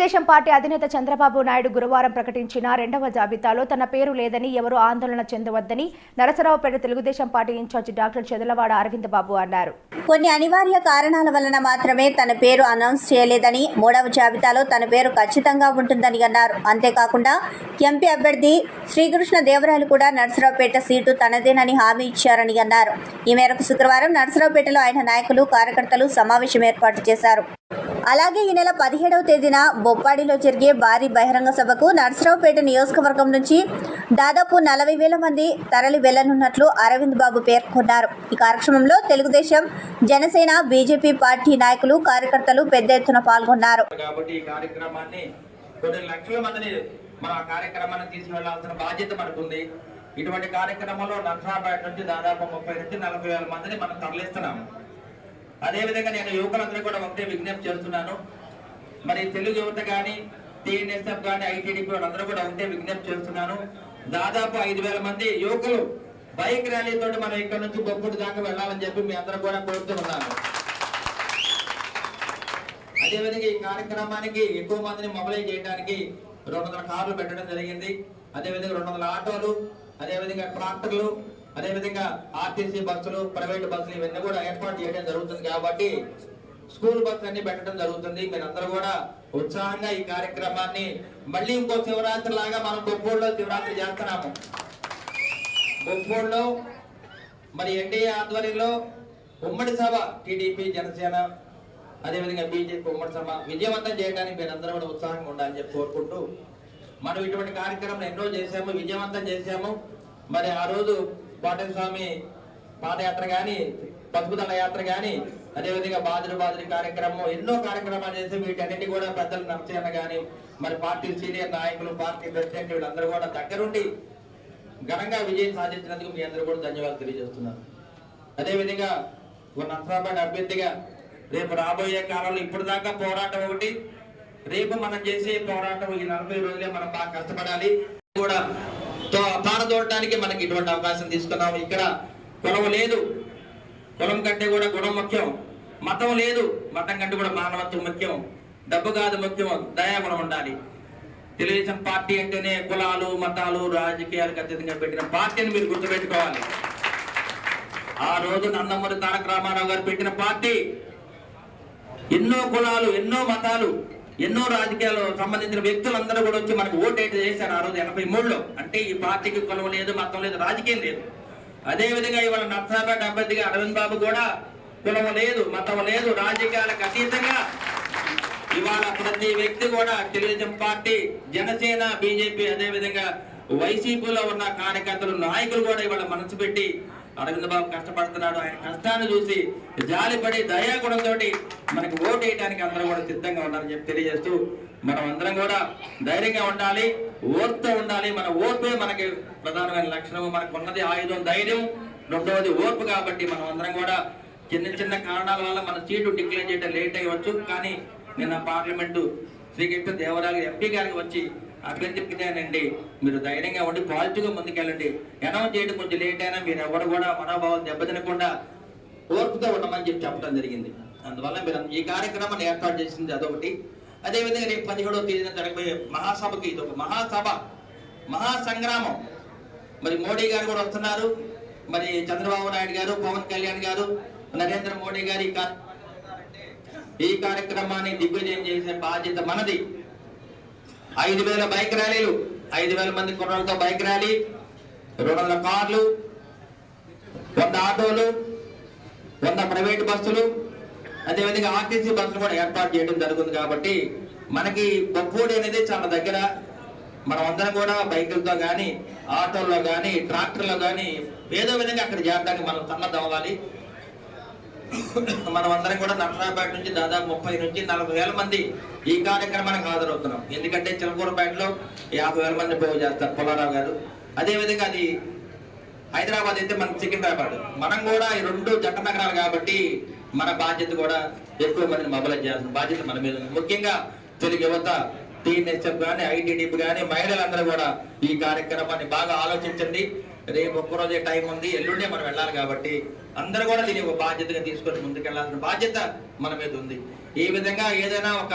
Telugu Desam party అధినేత చంద్రబాబు నాయుడు గురువారం ప్రకటించిన రెండవ జాబితాలో తన పేరు లేదని ఎవరూ ఆందోళన చెందవద్దని Narasaraopet Telugu Desam party incharge doctor Chedalavada Aravind Babu అన్నారు. కొన్ని అనివార్య కారణాల వలన మాత్రమే తన పేరు అనౌన్స్ చేయలేదని, మూడవ జాబితాలో తన పేరు ఖచ్చితంగా ఉంటుందని అన్నారు. అంతేకాకుండా ఎంపీ అభ్యర్థి శ్రీకృష్ణ దేవరాయలు కూడా నరసరావుపేట సీటు తనదేనని హామీ ఇచ్చారని అన్నారు. ఈ మేరకు శుక్రవారం నరసరావుపేటలో ఆయన నాయకులు, కార్యకర్తలు సమావేశం ఏర్పాటు చేశారు. అలాగే ఈ నెల 17వ తేదీన బొప్పాడిలో జరిగే భారీ బహిరంగ సభకు నరసరావుపేట నియోజకవర్గం నుంచి దాదాపు 40,000 మంది తరలి వెళ్లనున్నట్లు అరవింద్ బాబు పేర్కొన్నారు. ఈ కార్యక్రమంలో తెలుగుదేశం, జనసేన, బీజేపీ పార్టీ నాయకులు, కార్యకర్తలు పెద్ద ఎత్తున పాల్గొన్నారు. కాబట్టి ఈ కార్యక్రమాన్ని కొన్ని లక్షల మందిని మన కార్యక్రమాన్ని తీసుకెళ్లాల్సిన బాధ్యత మనకుంది. ఇటువంటి కార్యక్రమంలో నరసరావుపేట నుంచి దాదాపు 30 నుంచి 40,000 మందిని మనం తరలిస్తున్నాము. అదేవిధంగా నేను యువకులందరూ కూడా ఒకటే విజ్ఞప్తి చేస్తున్నాను. మరి తెలుగు యువత కానీ, టీఎన్ఎస్ఎఫ్ కానీ, ఐటీడీపీ వాళ్ళందరూ కూడా ఒకటే విజ్ఞప్తి చేస్తున్నాను. దాదాపు 5,000 మంది యువకులు బైక్ ర్యాలీతో మనం ఇక్కడ నుంచి బొప్పుడు దాకా వెళ్ళాలని చెప్పి మీ అందరూ కూడా కోరుతూ ఉన్నాను. అదేవిధంగా ఈ కార్యక్రమానికి ఎక్కువ మందిని మొబైలైజ్ చేయడానికి 200 కార్లు పెట్టడం జరిగింది. అదేవిధంగా 200 ఆటోలు, అదేవిధంగా ట్రాక్టర్లు, అదేవిధంగా ఆర్టీసీ బస్సులు, ప్రైవేట్ బస్సులు ఇవన్నీ కూడా ఏర్పాటు చేయడం జరుగుతుంది. కాబట్టి స్కూల్ బస్సులు అన్ని పెట్టడం జరుగుతుంది. మీరందరూ కూడా ఉత్సాహంగా ఈ కార్యక్రమాన్ని మళ్ళీ ఇంకో శివరాత్రి లాగా మనం బొప్పూడులో శివరాత్రి చేస్తున్నాము. బొప్పూడులో మరి ఎన్డీఏ ఆధ్వర్యంలో ఉమ్మడి సభ టీడీపీ, జనసేన, అదేవిధంగా బీజేపీ ఉమ్మడి సభ విజయవంతం చేయడానికి మీరందరూ కూడా ఉత్సాహంగా ఉండాలని చెప్పి కోరుకుంటూ, మనం ఇటువంటి కార్యక్రమం ఎన్నో చేశాము, విజయవంతం చేశాము. మరి ఆ రోజు కోటయ్య స్వామి పాదయాత్ర కానీ, పసుపుదళ యాత్ర కానీ, అదేవిధంగా బాదురు కార్యక్రమం, ఎన్నో కార్యక్రమాలు చేసి వీటన్నిటి కూడా పెద్దలు నరసయ్య కానీ, మరి పార్టీ సీనియర్ నాయకులు, పార్టీ ప్రెసిడెంట్ వీళ్ళందరూ కూడా దగ్గరుండి ఘనంగా విజయం సాధించినందుకు మీ అందరూ కూడా ధన్యవాదాలు తెలియజేస్తున్నారు. అదేవిధంగా నరసరావుపేట అభ్యర్థిగా రేపు రాబోయే కాలంలో ఇప్పుడు దాకా పోరాటం ఒకటి, రేపు మనం చేసే పోరాటం ఈ 40 రోజులే మనం బాగా కష్టపడాలి. కూడా పారదోడటానికి మనకి ఇటువంటి అవకాశం తీసుకున్నాము. ఇక్కడ కులం లేదు, కులం కంటే కూడా గుణం ముఖ్యం. మతం లేదు, మతం కంటే కూడా మానవత్వం ముఖ్యం. డబ్బు కాదు ముఖ్యం, దయాగుణం ఉండాలి. తెలుగుదేశం పార్టీ అంటేనే కులాలు, మతాలు, రాజకీయాలకు అతీతంగా పెట్టిన పార్టీని మీరు గుర్తుపెట్టుకోవాలి. ఆ రోజు నందమూరి తారక రామారావు గారు పెట్టిన పార్టీ ఎన్నో కులాలు, ఎన్నో మతాలు, ఎన్నో రాజకీయాలు సంబంధించిన వ్యక్తులందరూ కూడా వచ్చి మనకు ఓటేట్ చేశారు ఆ రోజు 83లో. అంటే ఈ పార్టీకి కులం లేదు, మతం లేదు, రాజకీయం లేదు. అదేవిధంగా ఇవాళ నరసరావుపేట అభ్యర్థిగా అరవింద్ బాబు కూడా కులం లేదు, మతం లేదు, రాజకీయాలకు అతీతంగా ఇవాళ ప్రతి వ్యక్తి కూడా తెలుగుదేశం పార్టీ, జనసేన, బీజేపీ, అదేవిధంగా వైసీపీలో ఉన్న కార్యకర్తలు, నాయకులు కూడా ఇవాళ మనసు పెట్టి అరవింద్ బాబు కష్టపడుతున్నాడు. ఆయన కష్టాన్ని చూసి జాలిపడి దయాగుణంతో మనకి ఓటు వేయడానికి అందరూ కూడా సిద్ధంగా ఉన్నారని చెప్పి తెలియజేస్తూ, మనం అందరం కూడా ధైర్యంగా ఉండాలి, ఓర్పుతో ఉండాలి. మన ఓర్పే మనకి ప్రధానమైన లక్షణం. మనకు ఉన్నది ఆయుధం ధైర్యం, రెండవది ఓర్పు. కాబట్టి మనం అందరం కూడా చిన్న కారణాల వల్ల మన సీటు డిక్లేర్ చేయడం లేట్ అయ్యవచ్చు. కానీ నిన్న పార్లమెంటు శ్రీకృష్ణ దేవరాయలు ఎంపీ గారికి వచ్చి అభ్యర్థించానండి, మీరు ధైర్యంగా ఉండి పాజిటివ్గా ముందుకెళ్ళండి, అనౌన్స్ చేయడం కొంచెం లేట్ అయినా మీరు ఎవరు కూడా మనోభావాలు దెబ్బతినకుండా ఓర్పుతో ఉండమని చెప్పి చెప్పడం జరిగింది. అందువల్ల మీరు ఈ కార్యక్రమాన్ని ఏర్పాటు చేసింది అదొకటి. అదేవిధంగా రేపు 17వ తేదీన జరగబోయే మహాసభకి ఇది ఒక మహాసభ, మహాసంగ్రామం. మరి మోడీ గారు కూడా వస్తున్నారు, మరి చంద్రబాబు నాయుడు గారు, పవన్ కళ్యాణ్ గారు, నరేంద్ర మోడీ గారు ఈ కార్యక్రమాన్ని దిగ్విజయం చేసే బాధ్యత మనది. 5,000 బైక్ ర్యాలీలు, 5,000 మంది కుర్రాలతో బైక్ ర్యాలీ, 200 కార్లు, 100 ఆటోలు, 100 ప్రైవేట్ బస్సులు, అదేవిధంగా ఆర్టీసీ బస్సులు కూడా ఏర్పాటు చేయడం జరుగుతుంది. కాబట్టి మనకి బొప్పూడి అనేది చాలా దగ్గర. మనం అందరం కూడా బైకులతో కానీ, ఆటోల్లో కానీ, ట్రాక్టర్లో కానీ ఏదో విధంగా అక్కడ చేరడానికి మనం సన్నద్ధమవ్వాలి. మనం అందరం కూడా నరసరావుపేట నుంచి దాదాపు 30 నుంచి 40,000 మంది ఈ కార్యక్రమానికి హాజరవుతున్నాం. ఎందుకంటే చిలకూరుపేటలో 50,000 మంది పోగు చేస్తారు పుల్లారావు గారు. అదేవిధంగా అది హైదరాబాద్ అయితే మన సికింద్రాబాద్. మనం కూడా ఈ 2 జంట నగరాలు కాబట్టి మన బాధ్యత కూడా ఎక్కువ మందిని మొబైలైజ్ చేయాల్సిన బాధ్యత మన మీద ఉంది. ముఖ్యంగా తెలుగు యువత, టీఎన్ఎస్ఎఫ్ కానీ, ఐటీడీపీ కానీ, మహిళలందరూ కూడా ఈ కార్యక్రమాన్ని బాగా ఆలోచించండి. రేపు ఒక్కరోజే టైం ఉంది, ఎల్లుండే మనం వెళ్ళాలి. కాబట్టి అందరూ కూడా దీన్ని ఒక బాధ్యతగా తీసుకొని ముందుకెళ్లాల్సిన బాధ్యత మన మీద ఉంది. ఈ విధంగా ఏదైనా ఒక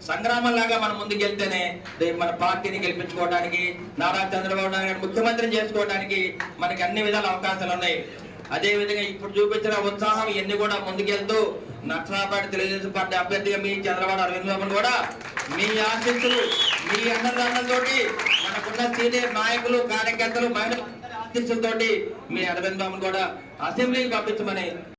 సంగ్రామం లాగా మనం ముందుకెళ్తేనే రేపు మన పార్టీని గెలిపించుకోవడానికి, నారా చంద్రబాబు నాయుడు ముఖ్యమంత్రిని చేసుకోవడానికి మనకి అన్ని విధాల అవకాశాలు ఉన్నాయి. అదే విధంగా ఇప్పుడు చూపించిన ఉత్సాహం ఇవన్నీ కూడా ముందుకెళ్తూ నర్సరావుపేట తెలుగుదేశం పార్టీ అభ్యర్థిగా మీ చంద్రబాబు అరవింద్ బాబుని కూడా మీ ఆశీస్సులు, మీ అన్నదానంతోటి మనకున్న సీనియర్ నాయకులు, కార్యకర్తలు, మహిళలు ఆశీస్సులతోటి మీ అరవింద్ బాబుని కూడా అసెంబ్లీకి పంపించమని